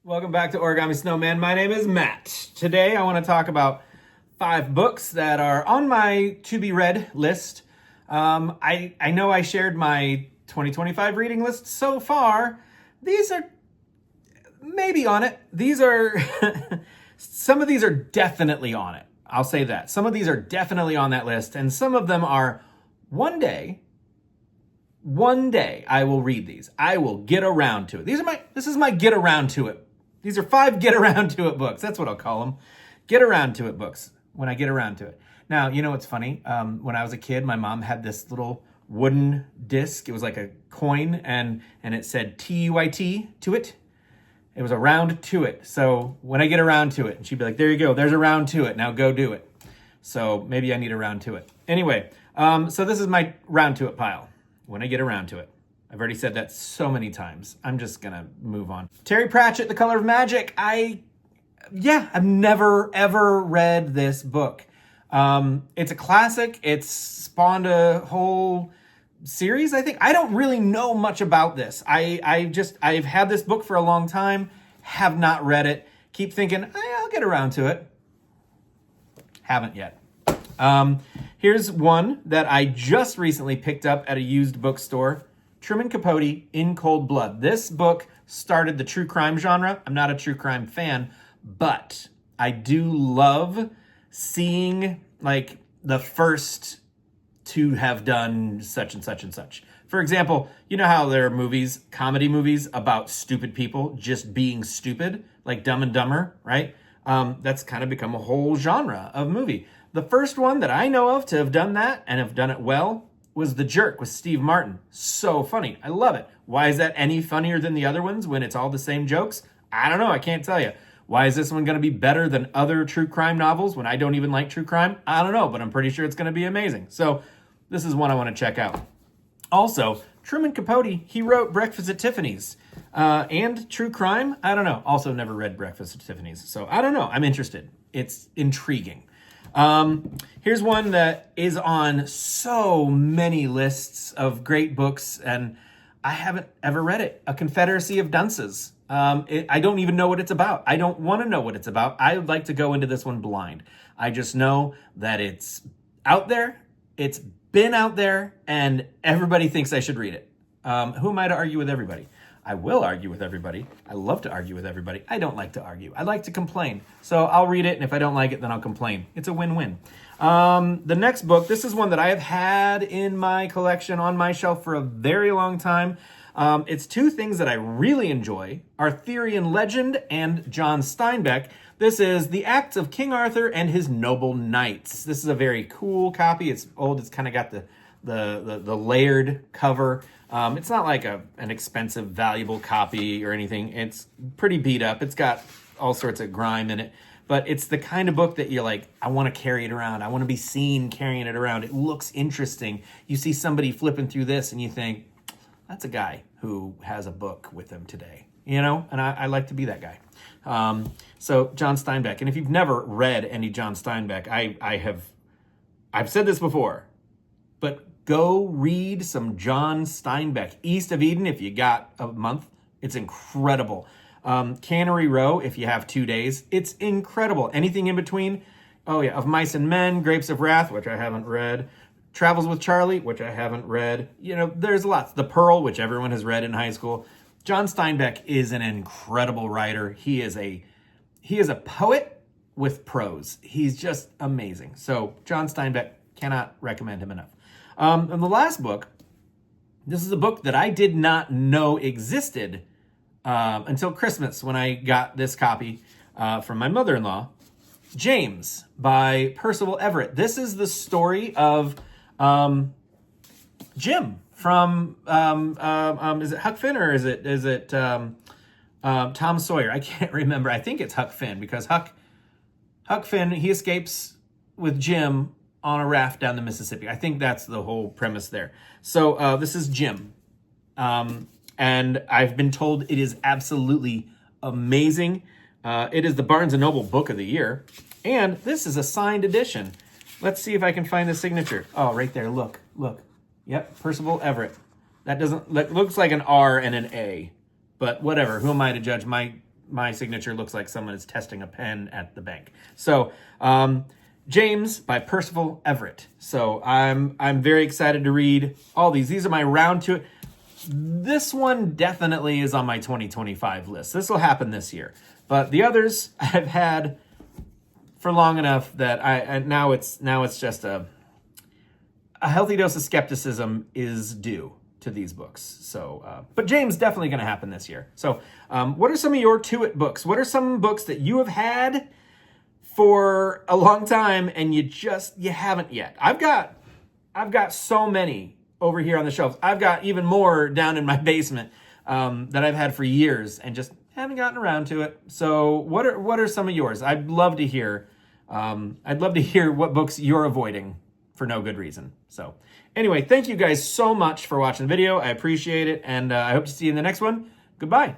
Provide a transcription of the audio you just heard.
Welcome back to Origami Snowman. My name is Matt. Today I want to talk about 5 books that are on my to-be-read list. I know I shared my 2025 reading list so far. These are maybe on it. These are, some of these are definitely on it. I'll say that. Some of these are definitely on that list, and some of them are one day I will read these. I will get around to it. This is my get around to it. These are 5 get around to it books. That's what I'll call them. Get around to it books when I get around to it. Now, you know what's funny? When I was a kid, my mom had this little wooden disc. It was like a coin and it said T-U-I-T to it. It was a round to it. So when I get around to it, and she'd be like, there you go. There's a round to it. Now go do it. So maybe I need a round to it. Anyway, so this is my round to it pile when I get around to it. I've already said that so many times. I'm just gonna move on. Terry Pratchett, The Color of Magic. I've never ever read this book. It's a classic. It's spawned a whole series, I think. I don't really know much about this. I've had this book for a long time, have not read it. Keep thinking, I'll get around to it. Haven't yet. Here's one that I just recently picked up at a used bookstore. Truman Capote, In Cold Blood. This book started the true crime genre. I'm not a true crime fan, but I do love seeing like the first to have done such and such and such. For example, you know how there are movies, comedy movies about stupid people just being stupid, like Dumb and Dumber, right? That's kind of become a whole genre of movie. The first one that I know of to have done that and have done it well was The Jerk with Steve Martin. So funny. I love it. Why is that any funnier than the other ones when it's all the same jokes? I don't know. I can't tell you. Why is this one going to be better than other true crime novels when I don't even like true crime? I don't know, but I'm pretty sure it's going to be amazing. So this is one I want to check out. Also, Truman Capote, he wrote Breakfast at Tiffany's. And true crime? I don't know. Also never read Breakfast at Tiffany's. So I don't know. I'm interested. It's intriguing. Here's one that is on so many lists of great books, and I haven't ever read it. A Confederacy of Dunces. I don't even know what it's about. I don't want to know what it's about. I would like to go into this one blind. I just know that it's out there. It's been out there, and everybody thinks I should read it. Who am I to argue with everybody? I will argue with everybody. I love to argue with everybody. I don't like to argue. I like to complain. So I'll read it, and if I don't like it, then I'll complain. It's a win-win. The next book, this is one that I have had in my collection on my shelf for a very long time. It's 2 things that I really enjoy, Arthurian Legend and John Steinbeck. This is The Acts of King Arthur and His Noble Knights. This is a very cool copy. It's old. It's kind of got the layered cover. It's not like an expensive, valuable copy or anything. It's pretty beat up. It's got all sorts of grime in it. But it's the kind of book that you're like, I want to carry it around. I want to be seen carrying it around. It looks interesting. You see somebody flipping through this and you think, that's a guy who has a book with him today. You know? And I like to be that guy. So John Steinbeck. And if you've never read any John Steinbeck, I've said this before, but go read some John Steinbeck. East of Eden, if you got a month, it's incredible. Cannery Row, if you have 2 days, it's incredible. Anything in between, oh yeah, Of Mice and Men, Grapes of Wrath, which I haven't read, Travels with Charlie, which I haven't read. You know, there's lots. The Pearl, which everyone has read in high school. John Steinbeck is an incredible writer. He is a poet with prose. He's just amazing. So John Steinbeck, cannot recommend him enough. And the last book, this is a book that I did not know existed until Christmas when I got this copy from my mother-in-law. James by Percival Everett. This is the story of Jim from, is it Huck Finn or is it Tom Sawyer? I can't remember. I think it's Huck Finn because Huck Finn, he escapes with Jim on a raft down the Mississippi. I think that's the whole premise there. So this is Jim. And I've been told it is absolutely amazing. It is the Barnes & Noble Book of the Year. And this is a signed edition. Let's see if I can find the signature. Oh, right there. Look. Yep, Percival Everett. That looks like an R and an A. But whatever. Who am I to judge? My my signature looks like someone is testing a pen at the bank. So, James by Percival Everett. So I'm very excited to read all these. These are my round to it. This one definitely is on my 2025 list. This will happen this year. But the others I've had for long enough that now it's just a healthy dose of skepticism is due to these books. So, but James definitely going to happen this year. So, what are some of your To It books? What are some books that you have had for a long time and you haven't yet? I've got so many over here on the shelves. I've got even more down in my basement that I've had for years and just haven't gotten around to it. So what are some of yours? I'd love to hear. I'd love to hear what books you're avoiding for no good reason. So anyway, thank you guys so much for watching the video. I appreciate it, and I hope to see you in the next one. Goodbye.